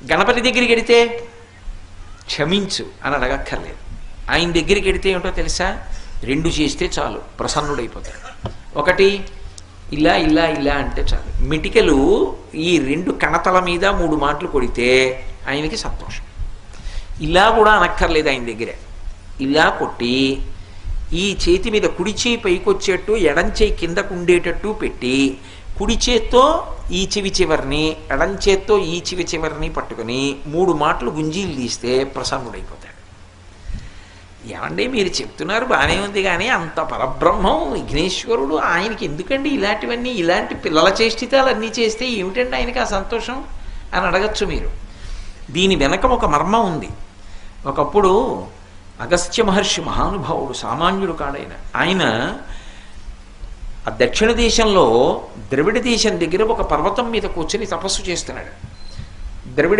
గణపతి దగ్గరికి వెడితే క్షమించు అని అడగక్కర్లేదు. ఆయన దగ్గరికి వెడితే ఏమిటో తెలుసా, రెండు చేస్తే చాలు, ప్రసన్నుడైపోతాడు. ఒకటి ఇలా ఇలా ఇలా అంటే చాలు, మిటికలు ఈ రెండు కణతల మీద 3 మాటలు కొడితే ఆయనకి సంతోషం. ఇలా కూడా అనక్కర్లేదు ఆయన దగ్గర. ఇలా కొట్టి ఈ చేతి మీద కుడి చేయి పైకొచ్చేట్టు ఎడం చేయి కిందకు ఉండేటట్టు పెట్టి కుడి చేత్తో ఈ చెవి చివరిని ఎడం చేత్తో ఈ చెవి చివరిని పట్టుకొని 3 మాటలు గుంజీలు తీస్తే ప్రసన్నుడైపోతాడు. ఏమండి మీరు చెప్తున్నారు బాగానే ఉంది, కానీ అంత పరబ్రహ్మం విఘ్నేశ్వరుడు, ఆయనకి ఎందుకండి ఇలాంటివన్నీ, ఇలాంటి పిల్లల చేష్టితాలు అన్నీ చేస్తే ఏమిటండి ఆయనకి ఆ సంతోషం అని అడగచ్చు మీరు. దీని వెనక ఒక మర్మం ఉంది. ఒకప్పుడు అగస్త్య మహర్షి మహానుభావుడు, సామాన్యుడు కాడైన ఆయన ఆ దక్షిణ దేశంలో ద్రవిడ దేశం దగ్గర ఒక పర్వతం మీద కూర్చొని తపస్సు చేస్తున్నాడు.